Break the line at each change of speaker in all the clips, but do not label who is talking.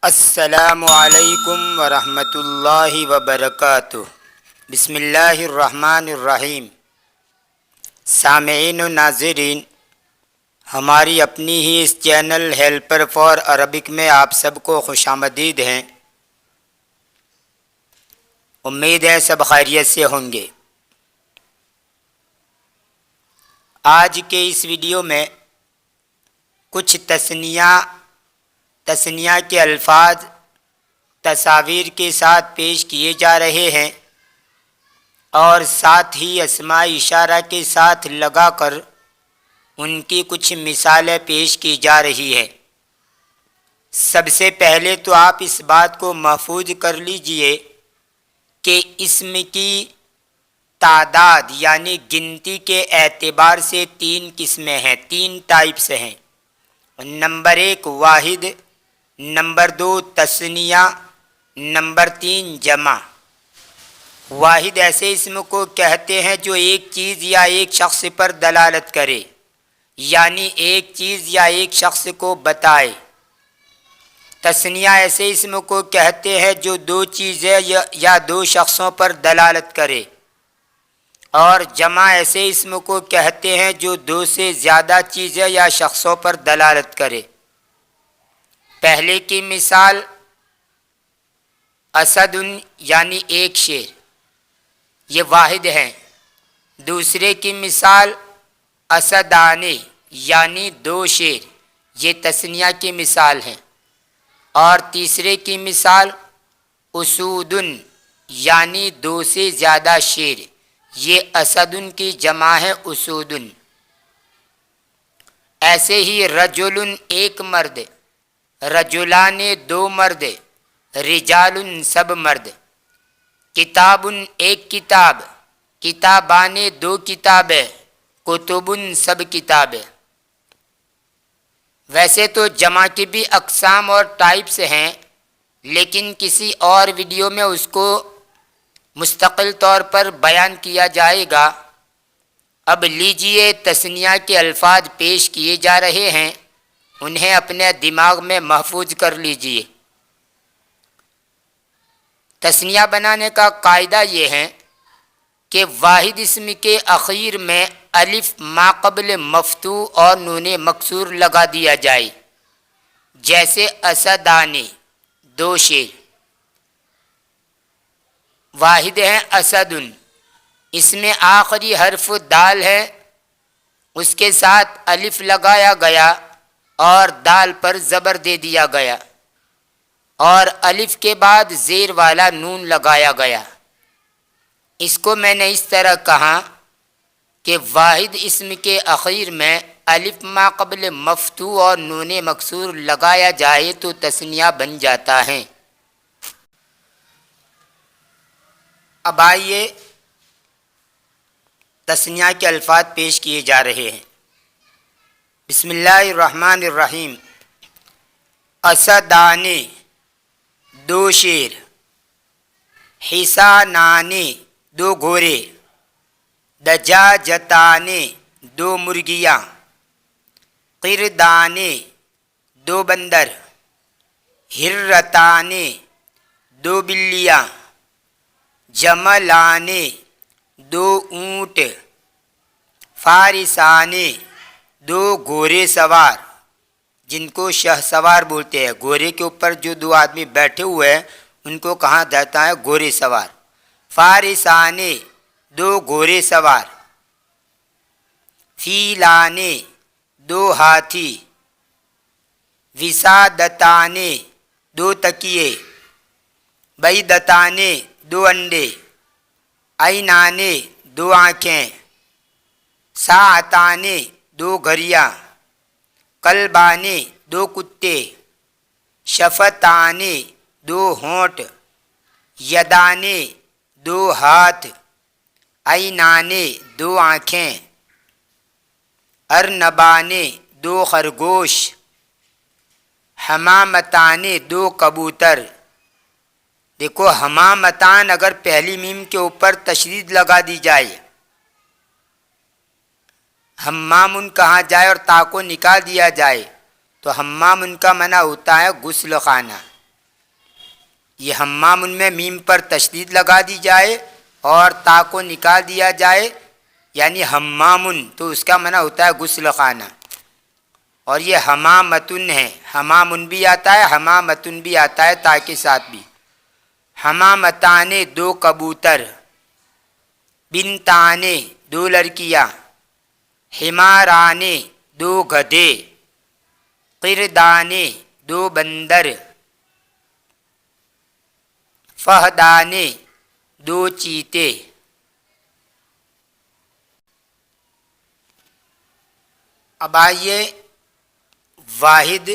السلام علیکم ورحمۃ اللہ وبرکاتہ۔ بسم اللہ الرحمن الرحیم۔ سامعین و ناظرین، ہماری اپنی ہی اس چینل ہیلپر فار عربک میں آپ سب کو خوش آمدید ہیں۔ امید ہے سب خیریت سے ہوں گے۔ آج کے اس ویڈیو میں کچھ تثنیہ کے الفاظ تصاویر کے ساتھ پیش کیے جا رہے ہیں اور ساتھ ہی اسماء اشارہ کے ساتھ لگا کر ان کی کچھ مثالیں پیش کی جا رہی ہے۔ سب سے پہلے تو آپ اس بات کو محفوظ کر لیجئے کہ اسم کی تعداد یعنی گنتی کے اعتبار سے 3 قسمیں ہیں، 3 ٹائپس ہیں۔ نمبر 1 واحد، نمبر 2 تثنیہ، نمبر 3 جمع۔ واحد ایسے اسم کو کہتے ہیں جو ایک چیز یا ایک شخص پر دلالت کرے، یعنی ایک چیز یا ایک شخص کو بتائے۔ تثنیہ ایسے اسم کو کہتے ہیں جو 2 چیزیں یا 2 شخصوں پر دلالت کرے، اور جمع ایسے اسم کو کہتے ہیں جو 2 سے زیادہ چیزیں یا شخصوں پر دلالت کرے۔ پہلے کی مثال اسد یعنی ایک شیر، یہ واحد ہیں۔ دوسرے کی مثال اسدانے یعنی 2 شیر، یہ تثنیہ کی مثال ہیں۔ اور تیسرے کی مثال اسود یعنی 2 سے زیادہ شیر، یہ اسد کی جمع ہے اسود۔ ایسے ہی رجل ایک مرد، رجلان 2 مرد، رجال سب مرد۔ کتاب ایک کتاب، کتابان 2 کتابیں، کتب سب کتابیں۔ ویسے تو جمع کی بھی اقسام اور ٹائپس ہیں، لیکن کسی اور ویڈیو میں اس کو مستقل طور پر بیان کیا جائے گا۔ اب لیجئے تثنیہ کے الفاظ پیش کیے جا رہے ہیں، انہیں اپنے دماغ میں محفوظ کر لیجئے۔ تثنیہ بنانے کا قاعدہ یہ ہے کہ واحد اسم کے اخیر میں الف ما قبل مفتوح اور نون مکسور لگا دیا جائے، جیسے اسدانے 2 شیر۔ واحد ہیں اسد، اس میں آخری حرف دال ہے، اس کے ساتھ الف لگایا گیا اور دال پر زبر دے دیا گیا، اور الف کے بعد زیر والا نون لگایا گیا۔ اس کو میں نے اس طرح کہا کہ واحد اسم کے اخیر میں الف ما قبل مفتوح اور نون مکسور لگایا جائے تو تثنیہ بن جاتا ہے۔ اب آئیے تثنیہ کے الفاظ پیش کیے جا رہے ہیں۔ بسم اللہ الرحمن الرحیم۔ اسدانے 2 شیر، حصانانے 2 گھوڑے، دجاجتانے 2 مرغیاں، قردانے 2 بندر، ہرتانے 2 بلیاں، جملانے 2 اونٹ، فارسانے 2 گھوڑے سوار، جن کو شہ سوار بولتے ہیں۔ گھوڑے کے اوپر جو 2 آدمی بیٹھے ہوئے ہیں ان کو کہا جاتا ہے گھوڑے سوار۔ فارسانے 2 گھوڑے سوار، فیلانے 2 ہاتھی، وسادتانے 2 تکیے، بیدتانے 2 انڈے، عینانے 2 آنکھیں، ساعتانے 2 گھڑیاں، کلبانے 2 کتے، شفتانے 2 ہونٹ، یدانے 2 ہاتھ، عینانے 2 آنکھیں، ارنبانے 2 خرگوش، حمامتانے 2 کبوتر۔ دیکھو حمامتان اگر پہلی میم کے اوپر تشدید لگا دی جائے، حمام کہا جائے اور تا کو نکال دیا جائے تو حمام کا معنی ہوتا ہے غسل خانہ۔ یہ حمام میں میم پر تشدید لگا دی جائے اور تا کو نکال دیا جائے، یعنی حمام، تو اس کا معنی ہوتا ہے غسل خانہ. اور یہ حمامتن ہے، حمامن بھی آتا ہے، حمامتن بھی آتا ہے تا کے ساتھ بھی. حمامتان دو کبوتر، بنتان دو لڑکیاں، حماران دو گدھے، قردان دو بندر، فہدان دو چیتے. اب آئیے واحد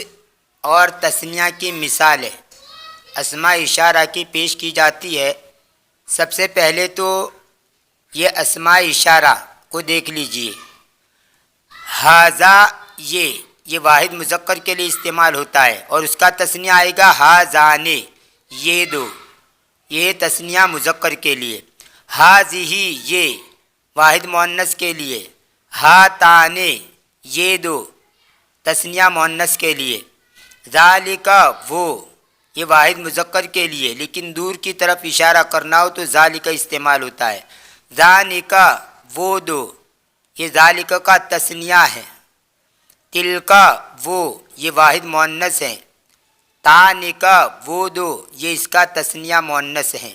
اور تثنیہ کی مثال ہے، اسماء اشارہ کی پیش کی جاتی ہے. سب سے پہلے تو یہ اسماء اشارہ کو دیکھ لیجئے. ہاذا، یہ واحد مذکر کے لیے استعمال ہوتا ہے، اور اس کا تثنیہ آئے گا ہازانے، یہ دو، یہ تثنیہ مذکر کے لیے. ہاذہی، یہ واحد مؤنث کے لیے. ہاتانے، یہ دو، تثنیہ مؤنث کے لیے. ذالک، وہ، یہ واحد مذکر کے لیے، لیکن دور کی طرف اشارہ کرنا ہو تو ذالک استعمال ہوتا ہے. ذالک، وہ دو، یہ ذالک کا تثنیہ ہے. تلک، وہ، یہ واحد مؤنث ہے. تانک، وہ دو، یہ اس کا تثنیہ مؤنث ہے.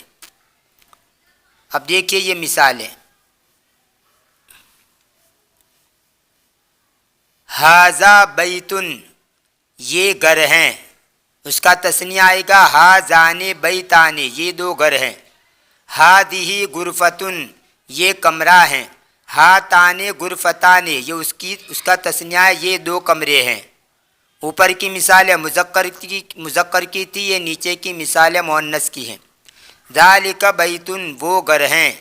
اب دیکھیے یہ مثالیں. ہاذا بیتن، یہ گھر ہیں، اس کا تثنیہ آئے گا ہازان بیتان، یہ دو گھر ہیں. ہادہی غرفتن، یہ کمرہ ہیں. ہاتان غرفتان، یہ اس کا تثنیہ ہے، یہ دو کمرے ہیں. اوپر کی مثال ہے مذکر کی تھی، یہ نیچے کی مثال مؤنث کی ہیں. ذالک بیتن، وہ گھر ہیں.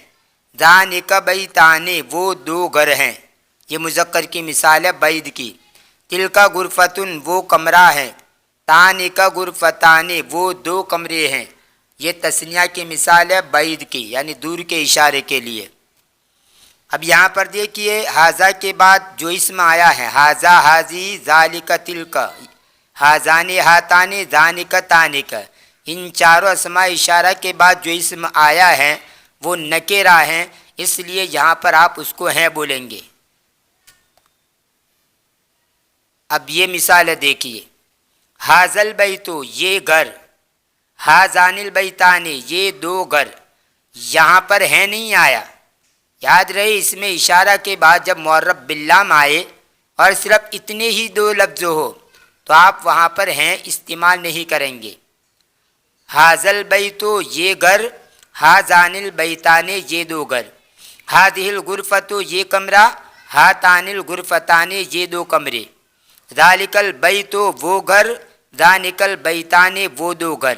ذانک بیتان، وہ دو گھر ہیں، یہ مذکر کی مثال ہے بیت کی. تلکا غرفتن، وہ کمرہ ہے. تانکا غرفتان، وہ دو کمرے ہیں، یہ تثنیہ کی مثال ہے بعید کی، یعنی دور کے اشارے کے لیے. اب یہاں پر دیکھیے ہاذا کے بعد جو اسم آیا ہے، ہاذا، ہاذی، ذالک، تلک، ہازان، ہاتان، ذانک، تانک، ان چاروں اسماء اشارہ کے بعد جو اسم آیا ہے وہ نکرہ ہیں، اس لیے یہاں پر آپ اس کو ہیں بولیں گے. اب یہ مثال دیکھیے. ہاذا البیت، یہ گھر. ہازان البیتان، یہ دو گھر. یہاں پر ہے نہیں آیا. یاد رہے اس میں اشارہ کے بعد جب معرب باللام آئے اور صرف اتنے ہی دو لفظ ہو تو آپ وہاں پر ہیں استعمال نہیں کریں گے. ہاذا البیت، یہ گھر. ہازان البیتان، یہ دو گھر. ہادہ الغرفۃ، یہ کمرہ. ہاتان الغرفتان، یہ دو کمرے. ذالک البیت، وہ گھر. ذانک البیتان، وہ دو گھر.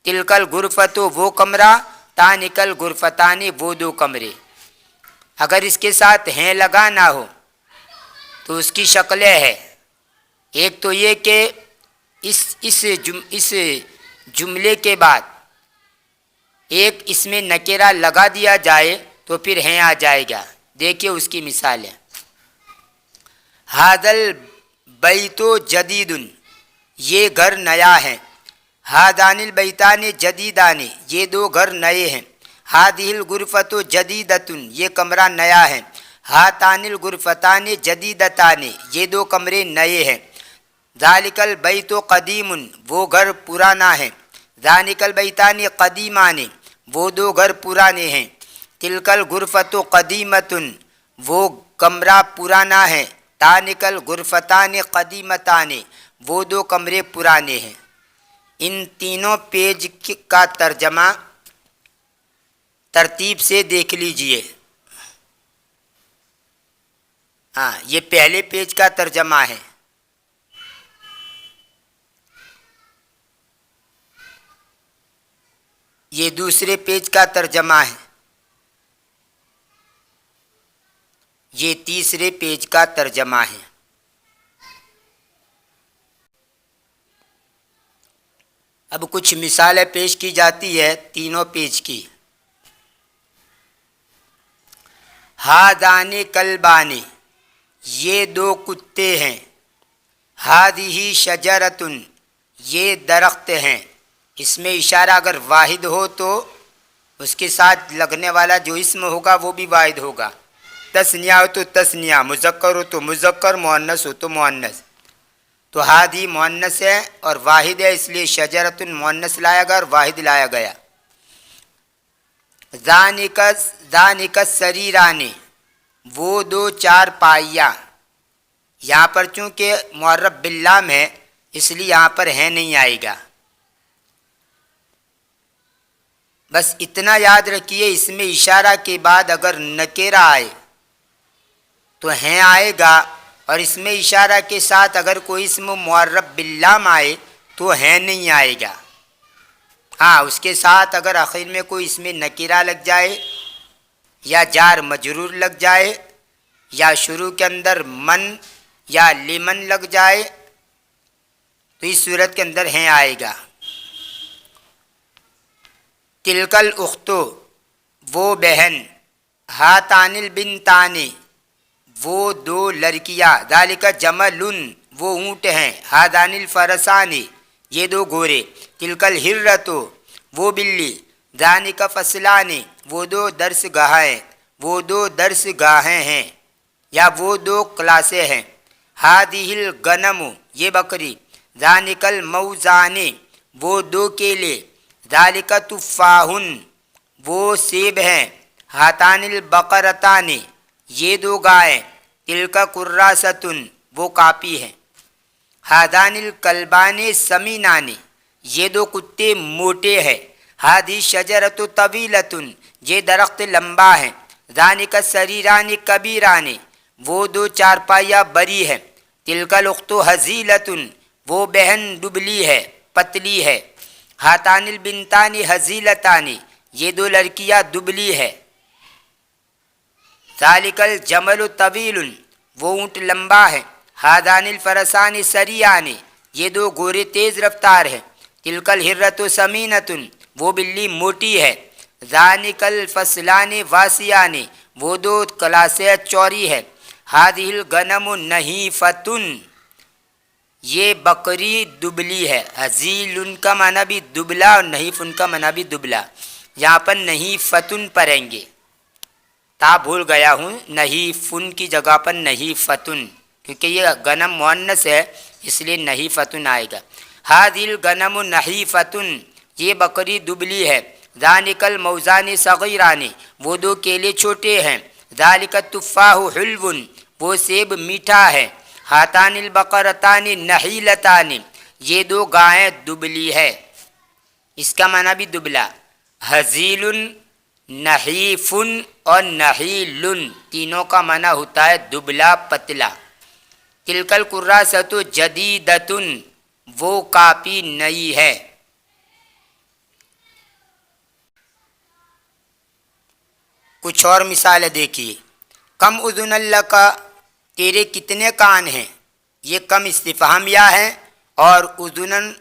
تلک الغرفۃ، وہ کمرہ. تانک الغرفتان، وہ دو کمرے. اگر اس کے ساتھ ہیں لگا نہ ہو تو اس کی شکلیں ہے. ایک تو یہ کہ اس جملے کے بعد ایک اس میں نکرہ لگا دیا جائے تو پھر ہیں آ جائے گا. دیکھیے اس کی مثال ہے. ھذا البیت جدید، یہ گھر نیا ہے. ھذان البیتان جدیدان، یہ دو گھر نئے ہیں. ہادہ الغرفۃ جدیدۃ، یہ کمرہ نیا ہے. ہاتان الغرفتان جدیدتان، یہ دو کمرے نئے ہیں. ذالک البیت قدیم، وہ گھر پرانا ہے. ذانک البیتان قدیمان، وہ دو گھر پرانے ہیں. تلک الغرفۃ قدیمۃ، وہ کمرہ پرانا ہے. تانک الغرفتان قدیمتان، وہ دو کمرے پرانے ہیں. ان تینوں پیج کا ترجمہ ترتیب سے دیکھ لیجئے. ہاں، یہ پہلے پیج کا ترجمہ ہے. یہ دوسرے پیج کا ترجمہ ہے. یہ تیسرے پیج کا ترجمہ ہے. اب کچھ مثالیں پیش کی جاتی ہے تینوں پیج کی. ھذان کلبان، یہ دو کتے ہیں. ھذہ شجرۃ، یہ درخت ہیں. اس میں اشارہ اگر واحد ہو تو اس کے ساتھ لگنے والا جو اسم ہوگا وہ بھی واحد ہوگا. تثنیہ ہو تو تثنیہ، مذکر ہو تو مذکر، مؤنث ہو تو مؤنث. تو ہادی مؤنث ہے اور واحد ہے، اس لیے شجرۃ مؤنث لایا گیا اور واحد لایا گیا. ذانک السریران، وہ دو چار پائیاں. یہاں پر چونکہ معرب باللام ہے اس لیے یہاں پر ہے نہیں آئے گا. بس اتنا یاد رکھیے، اس میں اشارہ کے بعد اگر نکرہ آئے تو ہیں آئے گا، اور اس میں اشارہ کے ساتھ اگر کوئی اسم معرب باللام آئے تو ہے نہیں آئے گا. ہاں، اس کے ساتھ اگر آخر میں کوئی اس میں نکرہ لگ جائے یا جار مجرور لگ جائے یا شروع کے اندر من یا لمن لگ جائے تو اس صورت کے اندر ہیں آئے گا. تلک الاختو، وہ بہن، ہاتان البنتان، وہ دو لڑکیاں، ذالک جمل، وہ اونٹ ہیں، ہادان الفرسان، یہ دو گھوڑے، تلک الحرۃ، وہ بلی، ذانک فصلان، وہ دو درس گاہیں، وہ دو درس گاہیں ہیں یا وہ دو کلاسیں ہیں. ہادہ الغنم، یہ بکری، ذانک الموزان، وہ دو کیلے، ذالک تفاح، وہ سیب ہیں، ہاتان البقرتان، یہ دو گائیں، تلک کراست، وہ کاپی ہیں، ہادان الکلبان سمینان، یہ دو کتے موٹے ہیں، ہادی شجرۃ طویلۃ، یہ درخت لمبا ہے، ذانک السریران کبیران، وہ دو چارپائیاں بڑی ہے، تلک الاخت ہزیلۃ، وہ بہن دبلی ہے، پتلی ہے، ہاتان البنتان ہزیلتان، یہ دو لڑکیاں دبلی ہے، ذالک الجمل طویل، وہ اونٹ لمبا ہے، ہادان الفرسان سریعان، یہ دو گھوڑے تیز رفتار ہیں، تلک الحرۃ سمینۃ، وہ بلی موٹی ہے، ذانک الفصلان واسیان، وہ دو کلاسیں چوری ہے، ہادہ الغنم نحیفۃ، یہ بکری دبلی ہے. ہزیل کا معنی بھی دبلا اور نحیف کا معنی بھی دبلا. یہاں پر نحیفتن پڑھیں گے، تا بھول گیا ہوں، نحیفن کی جگہ پر نحیفتن، کیونکہ یہ غنم مؤنث ہے اس لیے نحیفتن آئے گا. ہادہ الغنم نحیفتن، یہ بکری دبلی ہے، ذانک الموزان صغیران، وہ دو کیلے چھوٹے ہیں، ذالک التفاح حلو، وہ سیب میٹھا ہے، ہاتان البقرتان نحیلتان، یہ دو گائیں دبلی ہے، اس کا معنی بھی دبلا. ہزیل، نحیف اور نحیل، تینوں کا معنی ہوتا ہے دبلا پتلا. تلک الکراست جدیدۃ، وہ کاپی نئی ہے. کچھ اور مثالیں دیکھیے. کم اذن لک، تیرے کتنے کان ہیں، یہ کم استفہامیہ ہے اور اذنن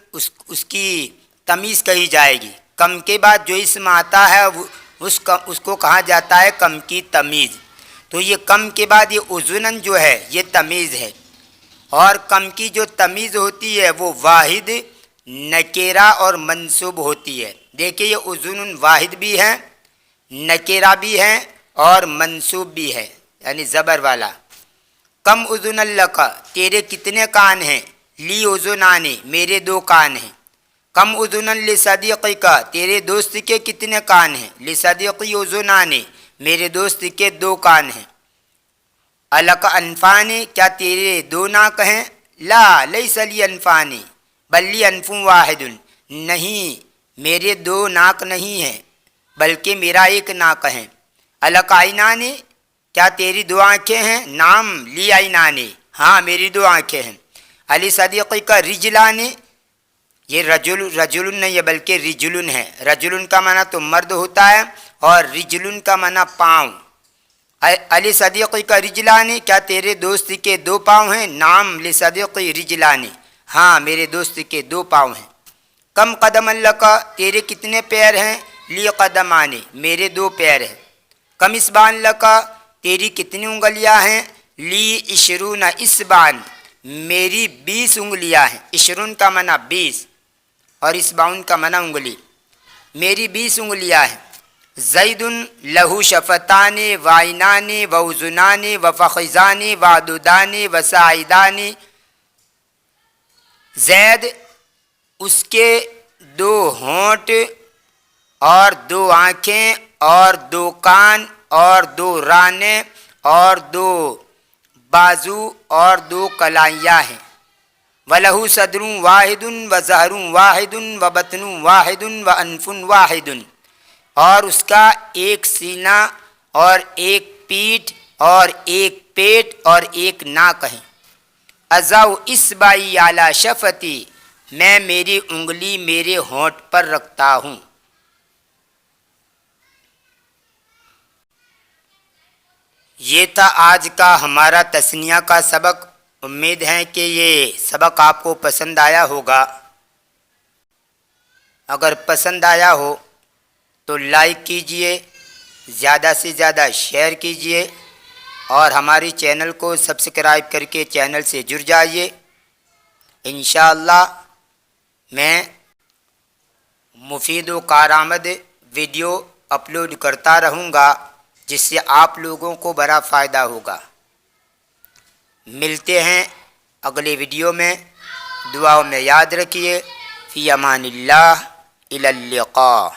اس کی تمیز کہی جائے گی. کم کے بعد جو اسم آتا ہے اس کو کہا جاتا ہے کم کی تمیز. تو یہ کم کے بعد یہ اذنن جو ہے یہ تمیز ہے، اور کم کی جو تمیز ہوتی ہے وہ واحد، نکیرہ اور منصوب ہوتی ہے. دیکھیے یہ اذنن واحد بھی ہے، نکیرہ بھی ہے اور منصوب بھی ہے، یعنی زبر والا. کم اذن لک، تیرے کتنے کان ہیں، لی اذنان، میرے دو کان ہیں. کم اذن لصدیقک، تیرے دوست کے کتنے کان ہیں، لصدیقی اذنان، میرے دوست کے دو کان ہیں. الک انفان، کیا تیرے دو ناک ہیں، لا لیس لی انفان بل لی انف واحد، نہیں میرے دو ناک نہیں ہیں بلکہ میرا ایک ناک ہے. الک عینان، کیا تیری دو آنکھیں ہیں، نام لی عینان، ہاں میری دو آنکھیں ہیں. علی صدیقی کا رجلان، یہ رجل نہیں ہے بلکہ رجلن ہے. رجلن کا معنی تو مرد ہوتا ہے اور رجلن کا معنی پاؤں. علی صدیقی کا رجلان، کیا تیرے دوست کے دو پاؤں ہیں، نام لی صدیقی رجلان، ہاں میرے دوست کے دو پاؤں ہیں. کم قدم لک، تیرے کتنے پیر ہیں، لی قدمان، میرے دو پیر ہیں. کم اسبان لکا، تیری کتنی انگلیاں ہیں، لی عشرون اسبان، میری 20 انگلیاں ہیں. عشرون کا معنی 20. اور اسبعن کا منع انگلی، میری 20 انگلیاں ہیں۔ زید لہو شفتان وعینان وعذنان وفخذان وعدودان وساعدان، زید اس کے 2 ہونٹ اور 2 آنکھیں اور 2 کان اور 2 رانے اور 2 بازو اور 2 کلائیاں ہیں۔ وَلَهُ صَدْرٌ وَاحِدٌ وَظَهْرٌ وَاحِدٌ وَبَطْنٌ وَاحِدٌ وَأَنْفٌ وَاحِدٌ، اور اس کا ایک سینہ اور ایک پیٹھ اور ایک پیٹ اور ایک ناک ہے۔ اضع اصبعی علی شفتی، میں میری انگلی میرے ہونٹ پر رکھتا ہوں۔ یہ تھا آج کا ہمارا تثنیہ کا سبق۔ امید ہے کہ یہ سبق آپ کو پسند آیا ہوگا۔ اگر پسند آیا ہو تو لائک کیجئے، زیادہ سے زیادہ شیئر کیجئے اور ہماری چینل کو سبسکرائب کر کے چینل سے جڑ جائیے۔ انشاءاللہ میں مفید و کارآمد ویڈیو اپلوڈ کرتا رہوں گا جس سے آپ لوگوں کو بڑا فائدہ ہوگا۔ ملتے ہیں اگلے ویڈیو میں، دعاؤں میں یاد رکھیے۔ فی امان اللہ، الی اللقاء۔